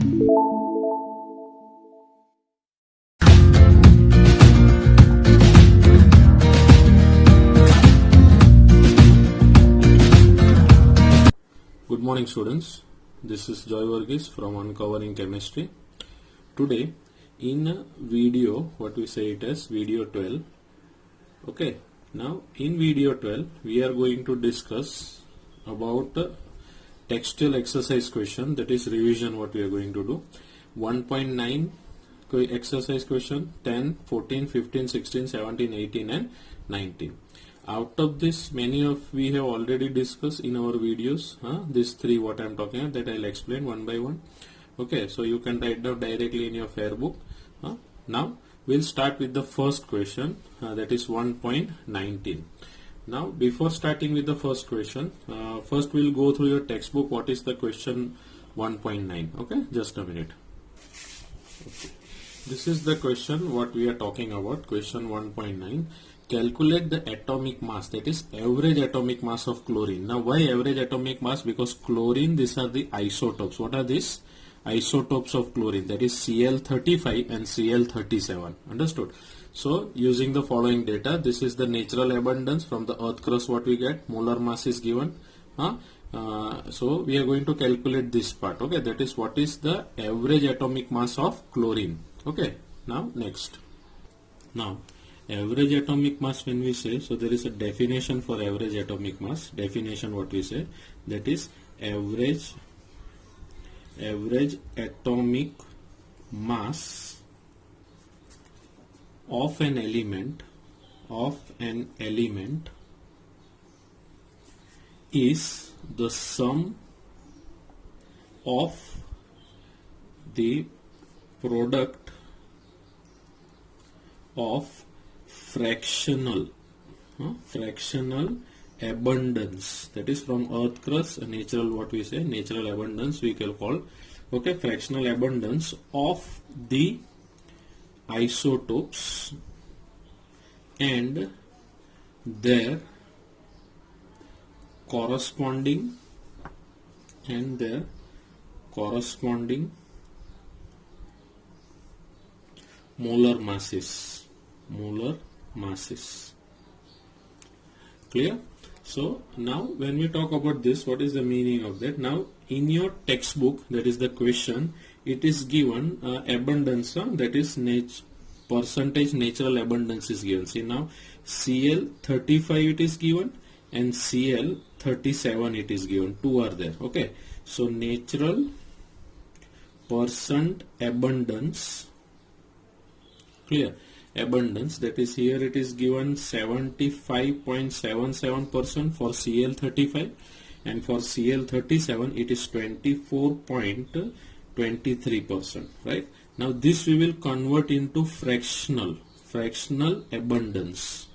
Good morning students, this is Joy Varghese from Uncovering Chemistry. Today in video, what we say it as video 12. Okay, now in video 12 we are going to discuss about textual exercise question, that is revision what we are going to do. 1.9 exercise question, 10, 14, 15, 16, 17, 18 and 19. Out of this, many of we have already discussed in our videos. These three what I am talking about, that I will explain one by one. Okay, so you can write down directly in your fair book. Now we'll start with the first question, that is 1.19. Now before starting with the first question, first we'll go through your textbook. What is the question 1.9? Okay, just a minute. Okay. This is the question what we are talking about, question 1.9. Calculate the atomic mass, that is average atomic mass of chlorine. Now why average atomic mass? Because chlorine, these are the isotopes. What are these? Isotopes of chlorine, that is Cl35 and Cl37. Understood? So using the following data, this is the natural abundance from the earth crust what we get, molar mass is given. So we are going to calculate this part. Okay, that is what is the average atomic mass of chlorine. Okay, now next. Now average atomic mass, when we say, so there is a definition for average atomic mass. Definition what we say, that is average atomic mass of an element is the sum of the product of fractional abundance, that is from earth crust, natural, what we say, natural abundance we can call. Okay, fractional abundance of the isotopes and their corresponding molar masses. Clear? So now when we talk about this, what is the meaning of that? Now in your textbook, that is the question, it is given abundance, that is percentage natural abundance is given. See now Cl35 it is given and Cl37 it is given. Two are there. Okay, so natural percent abundance, clear, abundance, that is here it is given 75.77% for Cl35 and for Cl37 it is 24.23%, right? Now this we will convert into fractional abundance.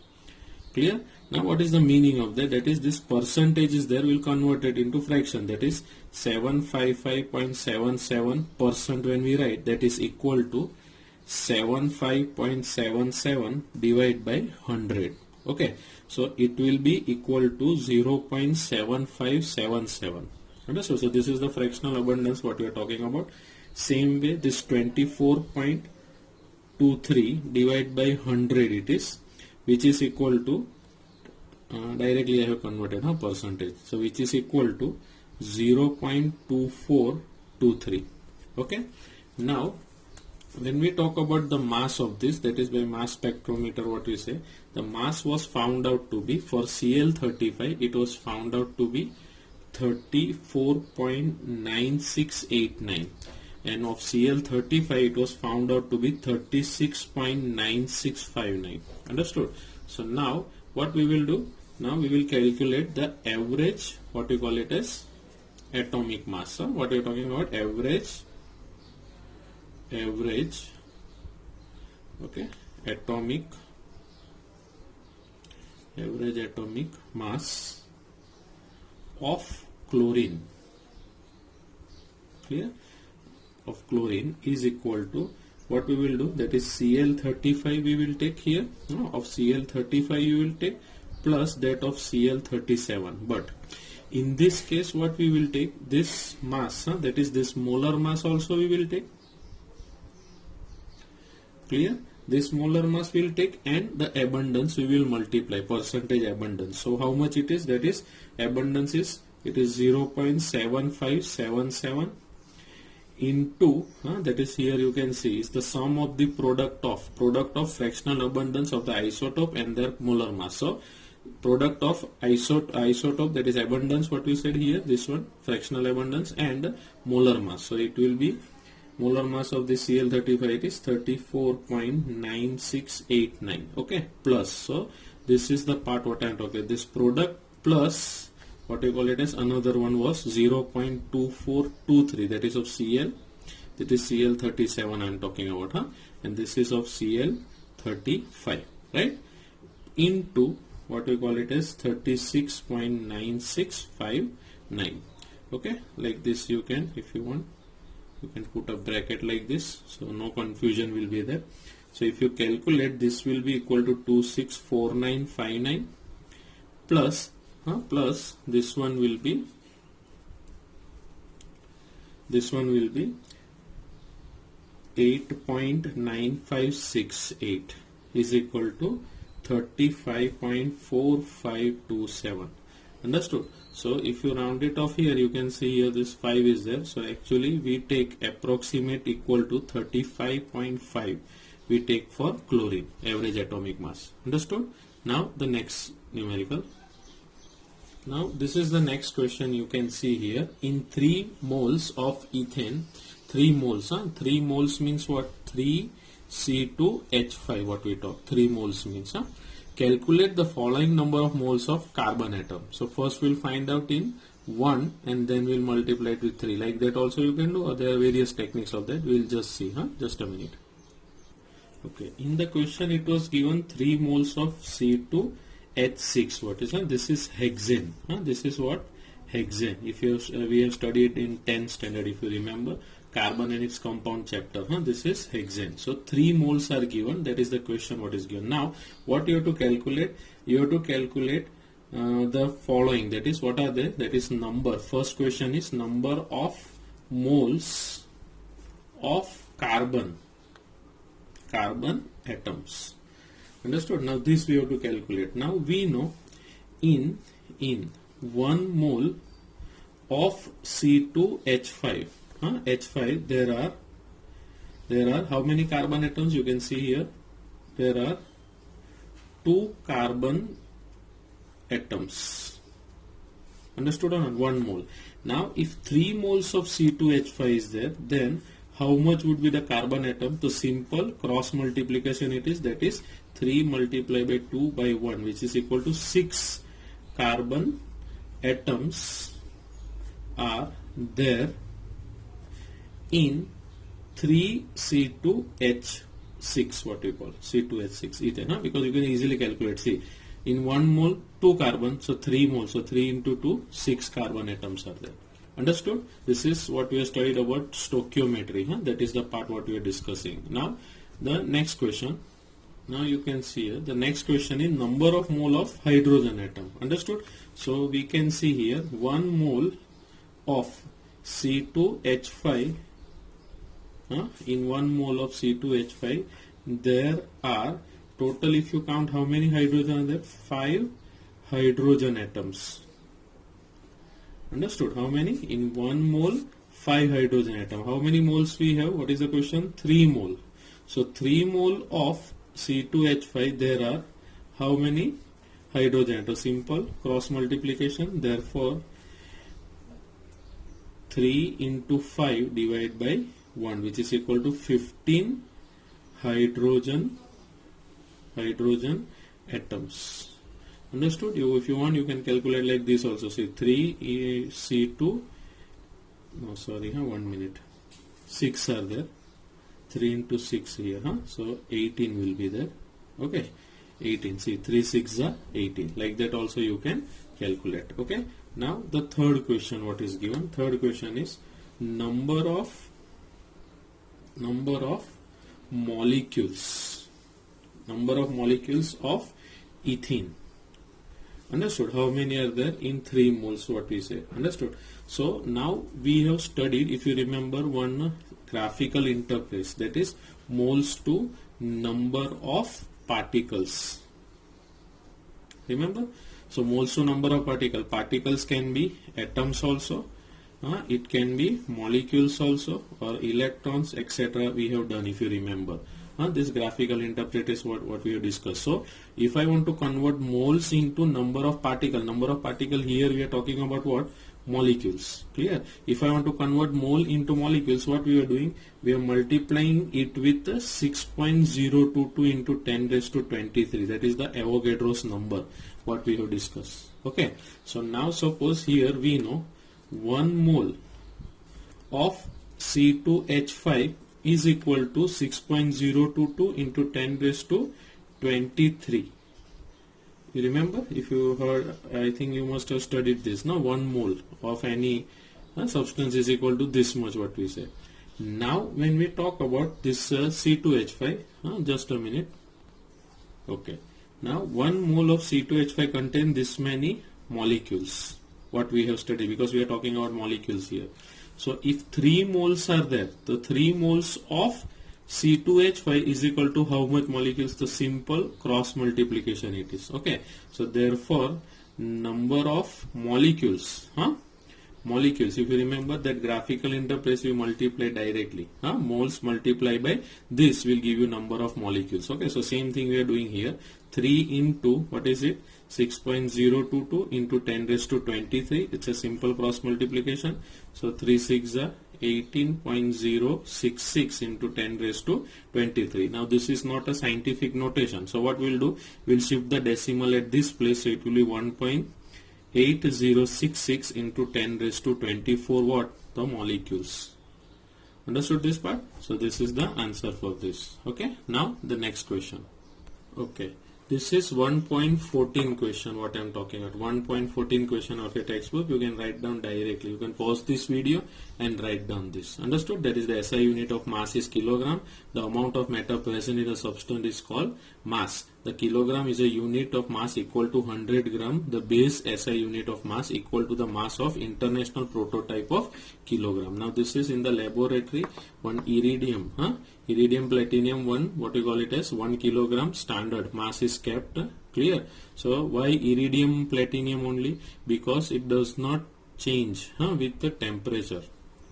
Clear? Now what is the meaning of that? That is this percentage is there, will convert it into fraction, that is 755.77% when we write, that is equal to 75.77 divided by 100. Okay, so it will be equal to 0.7577. Understood? So this is the fractional abundance what we are talking about. Same way, this 24.23 divided by 100 it is, which is equal to directly I have converted percentage, so which is equal to 0.2423. Okay, now when we talk about the mass of this, that is by mass spectrometer, what we say, the mass was found out to be, for Cl35 it was found out to be 34.9689 and of Cl35 it was found out to be 36.9659. Understood? So now what we will do, now we will calculate the average, what we call it as atomic mass. What we are talking about, average okay, atomic mass of chlorine. Clear? Of chlorine is equal to, what we will do, that is Cl35 we will take here, of Cl35 you will take plus that of Cl37. But In this case, what we will take, this mass, that is this molar mass also we will take. Clear? This molar mass will take, and the abundance we will multiply, percentage abundance. So how much it is? That is, abundance is, it is 0.7577 into, that is, here you can see, is the sum of the product of fractional abundance of the isotope and their molar mass. So product of isotope, that is abundance, what we said here, this one, fractional abundance, and molar mass. So it will be, molar mass of the Cl35, it is 34.9689. okay, plus, so this is the part what I am talking, this product plus what we call it as, another one was 0.2423, that is of Cl, that is Cl37 I am talking about, and this is of Cl35, right, into what we call it as 36.9659. okay, like this you can, if you want, you can put a bracket like this, so no confusion will be there. So if you calculate, this will be equal to 264959 plus this one will be 8.9568 is equal to 35.4527. Understood? So if you round it off here, you can see here this 5 is there. So actually we take approximate equal to 35.5 we take for chlorine, average atomic mass. Understood? Now the next numerical. Now this is the next question. You can see here, in 3 moles of ethane, 3 moles, 3 moles means what? 3C2H5, what we talk, 3 moles means, calculate the following number of moles of carbon atom. So first we'll find out in 1 and then we'll multiply it with 3. Like that also you can do, or there are various techniques of that. We'll just see, just a minute. Okay, in the question it was given 3 moles of C2H6. What is that? This is hexane. This is what? Hexane. If you we have studied in 10th standard, if you remember, carbon and its compound chapter. This is hexane. So 3 moles are given. That is the question what is given. Now what you have to calculate? You have to calculate the following. That is, what are they? That is number. First question is number of moles of carbon atoms. Understood? Now this we have to calculate. Now we know in 1 mole of C2H5, H5, there are how many carbon atoms? You can see here, there are 2 carbon atoms. Understood or not? 1 mole. Now if 3 moles of C2H5 is there, then how much would be the carbon atom? So simple cross multiplication it is, that is 3 multiplied by 2 by 1, which is equal to 6 carbon atoms are there in 3C2H6, what we call C2H6 ethane, because you can easily calculate. See, in 1 mole 2 carbon, so 3 moles, so 3 into 2, 6 carbon atoms are there. Understood? This is what we have studied about stoichiometry. That is the part what we are discussing. Now the next question. Now you can see here, the next question is number of mole of hydrogen atom. Understood? So we can see here 1 mole of C2H5, in 1 mole of C2H5 there are total, if you count, how many hydrogen are there? 5 hydrogen atoms. Understood? How many? In 1 mole 5 hydrogen atom. How many moles we have? What is the question? 3 mole. So 3 mole of C2H5 there are how many hydrogen atoms? Simple cross multiplication. Therefore 3 into 5 divided by 1, which is equal to 15 hydrogen atoms. Understood? If you want, you can calculate like this also. See, 3 C2, no sorry, 1 minute, 6 are there, 3 into 6 here, so 18 will be there. Okay, 18. See, 3 6 are 18. Like that also you can calculate. Okay. Now the third question, what is given? Third question is number of molecules of ethene. Understood? How many are there? In 3 moles, what we say. Understood? So now we have studied, if you remember, one graphical interface, that is moles to number of particles. Remember? So moles to number of particles can be atoms also, it can be molecules also, or electrons, etc. we have done, if you remember. This graphical interpret is what we have discussed. So if I want to convert moles into number of particle here we are talking about what? Molecules. Clear? If I want to convert mole into molecules, what we are doing? We are multiplying it with 6.022 into 10 raised to 23. That is the Avogadro's number, what we have discussed. Okay. So now suppose here we know 1 mole of C2H5 is equal to 6.022 into 10 raised to 23. You remember? If you heard, I think you must have studied this. Now 1 mole of any substance is equal to this much, what we say. Now when we talk about this C2H5, just a minute. Okay. Now 1 mole of C2H5 contains this many molecules, what we have studied, because we are talking about molecules here. So if 3 moles are there, the 3 moles of C2H5 is equal to how much molecules? The simple cross multiplication it is. Okay. So therefore number of molecules, molecules, if you remember that graphical interface, we multiply directly. Moles multiply by this will give you number of molecules. Okay. So same thing we are doing here. 3 into what is it? 6.022 into 10 raised to 23. It's a simple cross multiplication. So 3 6 are 18.066 into 10 raised to 23. Now this is not a scientific notation. So what we'll do? We'll shift the decimal at this place. So it will be 1.8066 into 10 raised to 24 what? The molecules. Understood this part? So this is the answer for this. Okay. Now the next question. Okay. This is 1.14 question what I am talking about. 1.14 question of your textbook. You can write down directly. You can pause this video and write down this. Understood? That is the SI unit of mass is kilogram. The amount of matter present in the substance is called mass. The kilogram is a unit of mass equal to 100 gram. The base SI unit of mass equal to the mass of international prototype of kilogram. Now this is in the laboratory. One iridium, iridium platinum 1, what we call it as 1 kilogram standard mass is kept. Clear? So why iridium platinum only? Because it does not change with the temperature.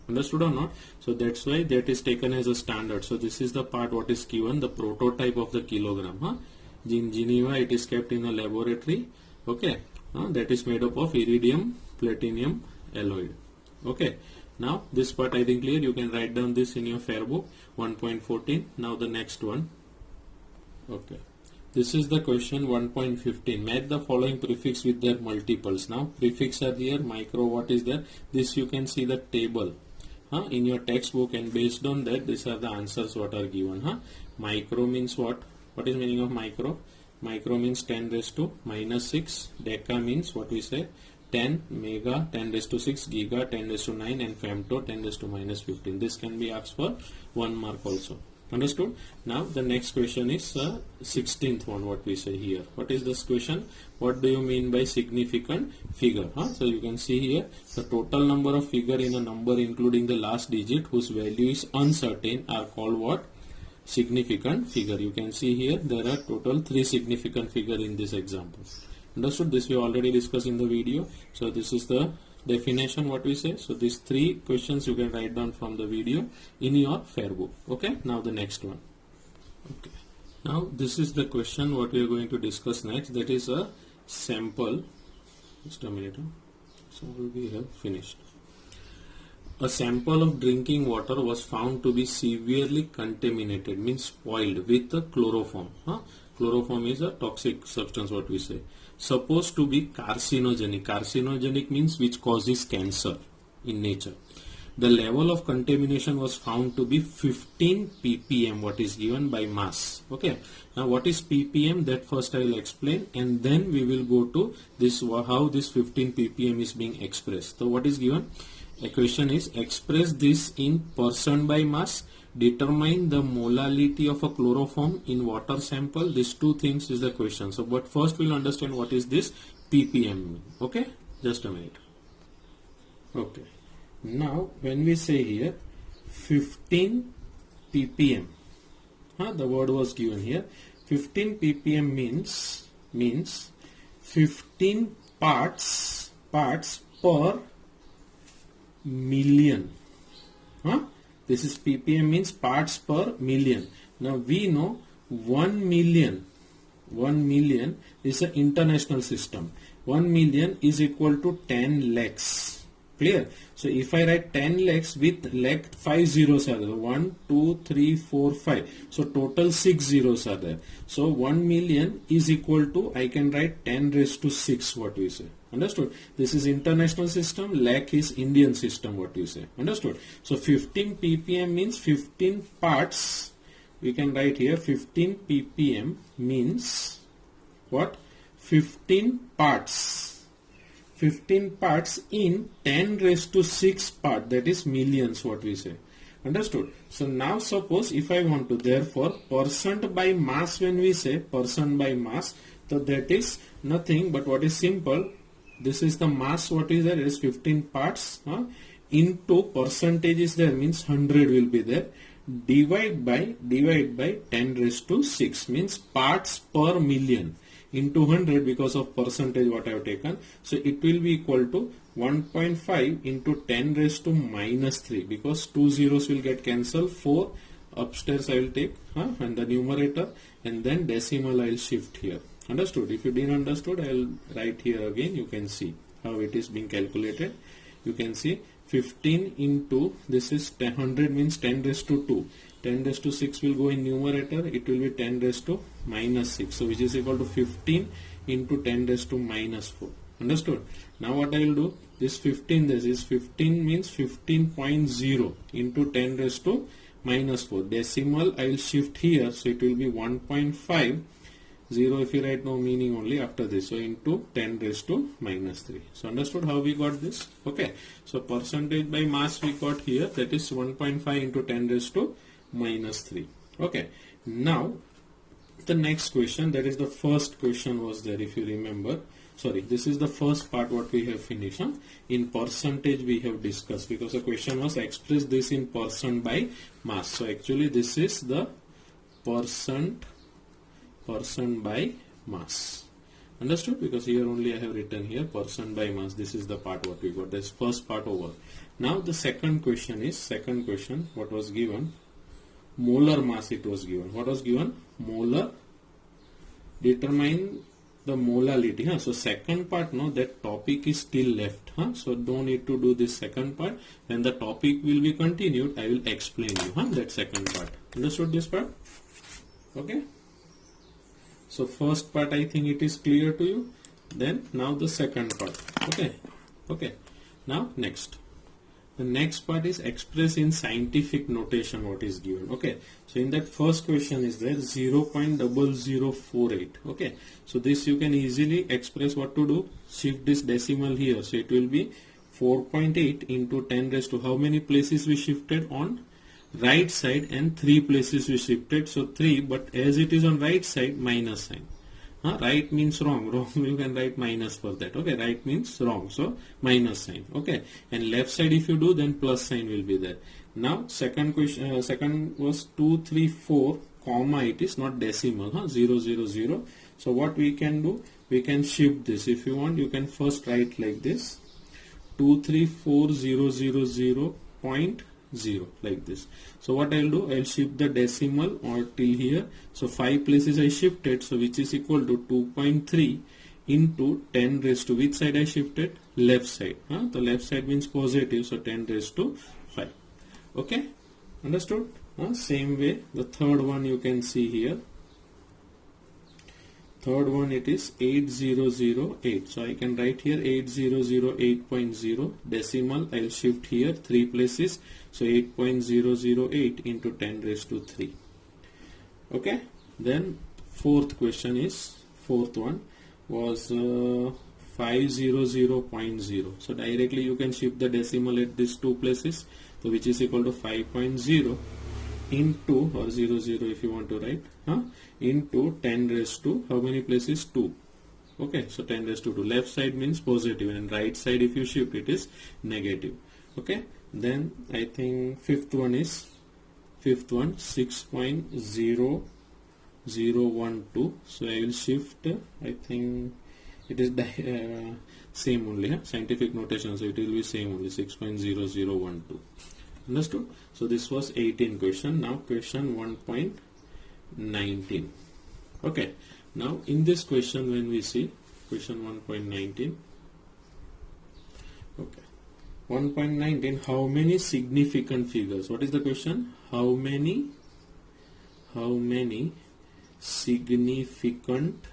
Understood or not? So that's why that is taken as a standard. So this is the part what is given, the prototype of the kilogram. In Geneva it is kept in a laboratory. Okay. That is made up of iridium platinum alloy. Okay. Now this part I think clear. You can write down this in your fair book. 1.14. Now the next one. Okay. This is the question 1.15. Match the following prefix with their multiples. Now prefix are here. Micro, what is there? This you can see the table in your textbook, and based on that these are the answers what are given. Micro means what? What is meaning of micro? Micro means 10 raised to minus 6. Deca means what we say 10, mega 10 raised to 6, giga 10 raised to 9, and femto 10 raised to minus 15. This can be asked for 1 mark also. Understood? Now the next question is 16th one what we say here. What is this question? What do you mean by significant figure? So you can see here the total number of figure in a number including the last digit whose value is uncertain are called what? Significant figure. You can see here there are total 3 significant figure in this example. Understood? This we already discussed in the video. So this is the definition what we say. So these 3 questions you can write down from the video in your fair book. Okay. Now the next one. Okay. Now this is the question what we are going to discuss next. That is a sample. Just a minute. So we have finished. A sample of drinking water was found to be severely contaminated, means spoiled, with a chloroform. Chloroform is a toxic substance what we say. Supposed to be carcinogenic. Carcinogenic means which causes cancer in nature. The level of contamination was found to be 15 ppm, what is given by mass. Okay. Now what is ppm? That first I will explain, and then we will go to this how this 15 ppm is being expressed. So what is given? A question is express this in percent by mass. Determine the molality of a chloroform in water sample. These 2 things is the question. So but first we'll understand what is this ppm. Okay, just a minute. Okay, now when we say here 15 ppm, the word was given here, 15 ppm means 15 parts per million. This is ppm, means parts per million. Now we know 1 million is an international system. 1 million is equal to 10 lakhs. Clear? So if I write 10 lakhs with lakh 5 zeros are there. 1, 2, 3, 4, 5. So total 6 zeros are there. So 1 million is equal to, I can write 10 raised to 6, what we say. Understood? This is international system, lakh is Indian system, what we say. Understood? So 15 ppm means 15 parts. We can write here 15 ppm means what? 15 parts. 15 parts in 10 raised to 6 part, that is millions, what we say. Understood? So now suppose if I want to, therefore percent by mass, when we say percent by mass, so that is nothing but what is simple. This is the mass, what is there, is 15 parts, into percentage is there, means 100 will be there, divide by 10 raised to 6, means parts per million, into 100 because of percentage what I have taken. So it will be equal to 1.5 into 10 raised to minus 3, because 2 zeros will get cancelled. 4 upstairs I will take, and the numerator, and then decimal I will shift here. Understood? If you didn't understood, I will write here again. You can see how it is being calculated. You can see 15 into, this is 100 means 10 raised to 2. 10 raised to 6 will go in numerator, it will be 10 raised to minus 6. So which is equal to 15 into 10 raised to minus 4. Understood? Now what I will do, this 15, this is 15 means 15.0 into 10 raised to minus 4. Decimal I will shift here, so it will be 1.5. 0 if you write, no meaning only after this. So into 10 raised to minus 3. So understood how we got this? Okay. So percentage by mass we got here, that is 1.5 into 10 raised to minus 3. Okay. Now the next question, that is the first question was there, if you remember. Sorry, this is the first part what we have finished. In percentage we have discussed, because the question was express this in percent by mass. So actually this is the percent by mass. Understood? Because here only I have written here percent by mass. This is the part what we got. This first part over. Now the second question is, what was given? Molar mass it was given. What was given? Molar. Determine the molality. So second part, no, that topic is still left. So don't need to do this second part. When the topic will be continued, I will explain you that second part. Understood this part? Okay. So first part I think it is clear to you. Then now the second part. Okay. Now next. The next part is express in scientific notation what is given. Okay. So in that first question is there 0.0048. Okay. So this you can easily express what to do. Shift this decimal here. So it will be 4.8 into 10 raised to, how many places we shifted on right side, and 3 places we shifted. So 3, but as it is on right side, minus sign. Right means wrong. Wrong you can write minus for that. Okay, right means wrong. So minus sign. Okay, and left side if you do, then plus sign will be there. Now second question, second was 2, 3, 4, comma. It is not decimal. 0, 0, 0. So what we can do? We can shift this. If you want, you can first write like this. 2, 3, 4, 0, 0, 0, 0, like this. So what I will do, I will shift the decimal or till here. So 5 places I shifted, so which is equal to 2.3 into 10 raised to, which side I shifted? Left side. The left side means positive, so 10 raised to 5. Okay, understood? Same way the third one you can see here. Third one it is 8008. So I can write here 8008.0. Decimal I will shift here 3 places. So 8.008 into 10 raised to 3. Okay. Then fourth question is, fourth one was 500.0. So directly you can shift the decimal at these 2 places. So which is equal to 5.0 into, or 00 if you want to write, into 10 raised to, how many places? 2. Okay, so 10 raised to 2. Left side means positive, and right side if you shift it is negative. Okay, then I think fifth one 6.0012. So I will shift, I think it is same only, huh? Scientific notation, so it will be same only, 6.0012. Understood? So this was 18 question. Now question 1.19. Okay, now in this question, when we see question 1.19, okay, 1.19, how many significant figures? What is the question? How many significant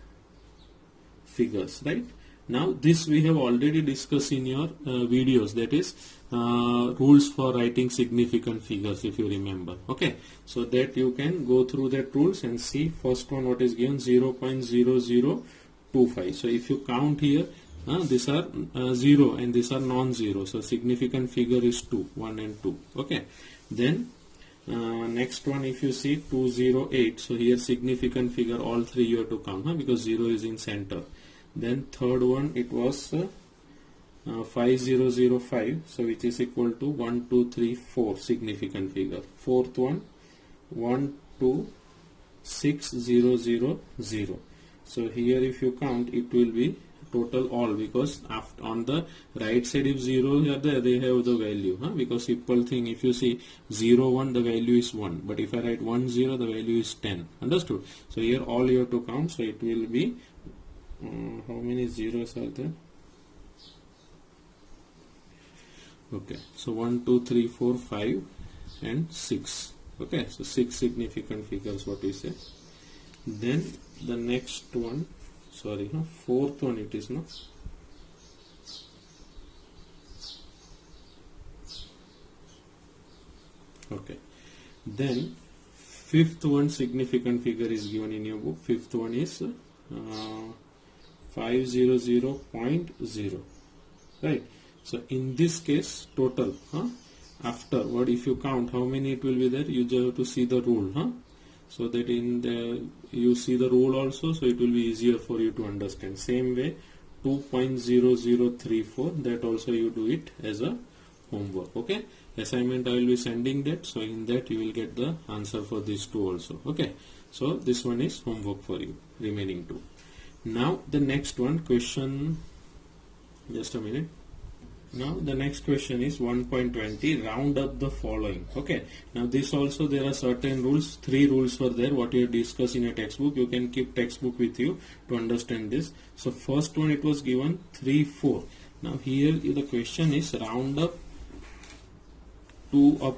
figures, right? Now this we have already discussed in your videos, that is rules for writing significant figures, if you remember. Okay, so that you can go through that rules and see. First one, what is given, 0.0025. so if you count here, these are 0 and these are non-zero, so significant figure is 2, 1 and 2. Okay, then next one, if you see 208, so here significant figure, all three you have to count, because 0 is in center. Then third one, it was 5005, so which is equal to 1, 2, 3, 4 significant figure. Fourth one, 126000. So here if you count, it will be total all, because after, on the right side if 0 are there, they have the value, because simple thing, if you see 0, 1, the value is 1, but if I write 1, 0, the value is 10. Understood? So here all you have to count, so it will be how many zeros are there? Okay, so 1, 2, 3, 4, 5 and 6. Okay, so 6 significant figures, what we say. Then the next one, sorry, fourth one it is, no? Okay, then fifth one significant figure is given in your book. Fifth one is 500.0, right? So in this case, total, afterward if you count, how many it will be there, you just have to see the rule, so that in the, you see the rule also, so it will be easier for you to understand. Same way 2.0034, that also you do it as a homework. Okay, assignment I will be sending that, so in that you will get the answer for these two also. Okay, so this one is homework for you, remaining two. Now the next one, question, just a minute. Now the next question is 1.20, round up the following. Okay, now this also there are certain rules, 3 rules were there, what you have discussed in a textbook. You can keep textbook with you to understand this. So first one, it was given 3, 4. Now here the question is round up to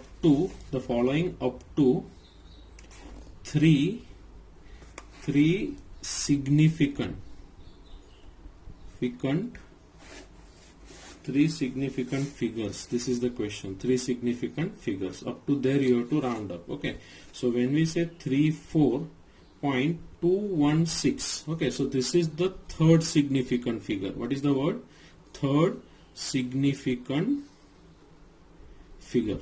the following, up to 3 significant 3 significant figures. This is the question, 3 significant figures. Up to there you have to round up. Okay, so when we say 34.216, okay, so this is the third significant figure. What is the word? Third significant figure.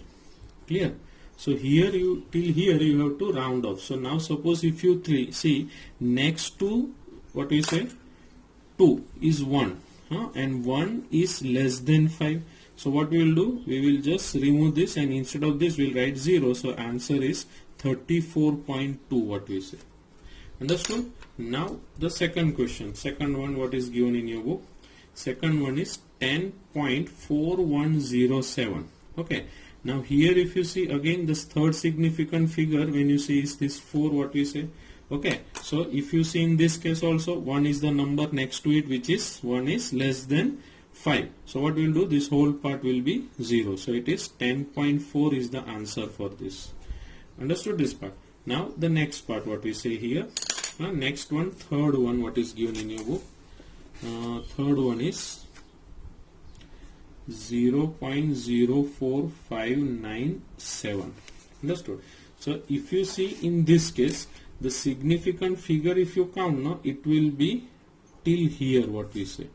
Clear? So here you, till here you have to round off. So now suppose if you see next to, what we say, 2 is 1, and 1 is less than 5. So what we will do, we will just remove this, and instead of this we will write 0. So answer is 34.2, what we say. Understood? Now the second question, second one, what is given in your book. Second one is 10.4107. Okay, now here if you see again this third significant figure, when you see is this 4, what we say. Okay, so if you see in this case also, 1 is the number next to it, which is 1 is less than 5. So what we will do, this whole part will be 0. So it is 10.4 is the answer for this. Understood this part? Now the next part, what we say here. Next one, third one, what is given in your book. Third one is 0.04597. Understood? So if you see in this case, the significant figure, if you count, it will be till here, what we say.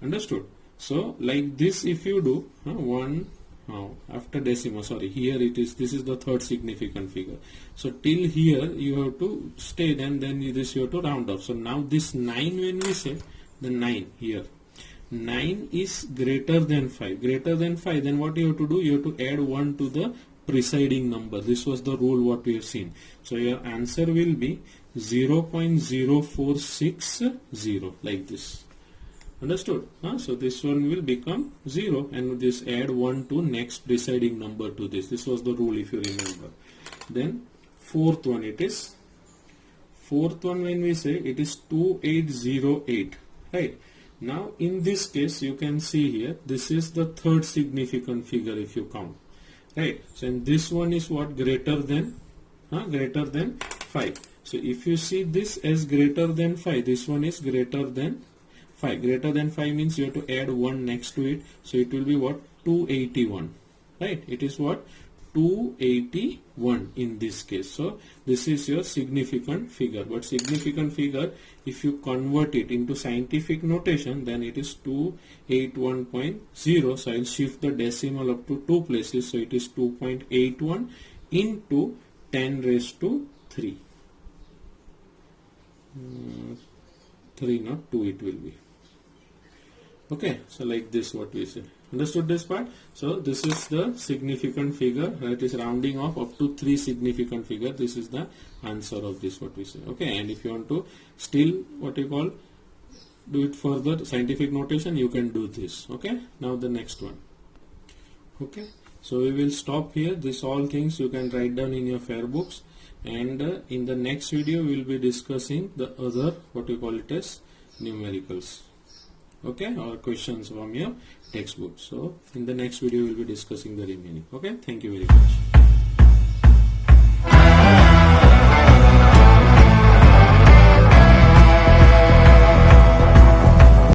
Understood? So like this if you do, 1, Now after decimal, sorry, here it is, this is the third significant figure. So till here you have to stay, then this you have to round off. So now this 9, when we say the 9 here, 9 is greater than 5. Greater than 5, then what you have to do? You have to add 1 to the preceding number. This was the rule what we have seen. So your answer will be 0.0460, like this. Understood? So this one will become 0, and this add 1 to next preceding number to this. This was the rule, if you remember. Then fourth one, it is fourth one, when we say it is 2808, right? Now in this case you can see here, this is the third significant figure if you count, right? So and this one is what? Greater than 5. So if you see this as greater than 5, this one is greater than 5. Greater than 5 means you have to add 1 next to it. So it will be what? 281, right? It is what? 281 in this case. So this is your significant figure. But significant figure, if you convert it into scientific notation, then it is 281.0. So I'll shift the decimal up to 2 places. So it is 2.81 into 10 raised to 3. 3, not 2 it will be. Okay, so like this what we say. Understood this part? So this is the significant figure, that is rounding off up to 3 significant figure. This is the answer of this what we say. Okay, and if you want to still what you call do it further scientific notation, you can do this. Okay, now the next one. Okay, so we will stop here. This all things you can write down in your fair books, and in the next video we will be discussing the other what we call it as numericals. Okay, or questions from your textbook. So in the next video we will be discussing the remaining. Okay, thank you very much.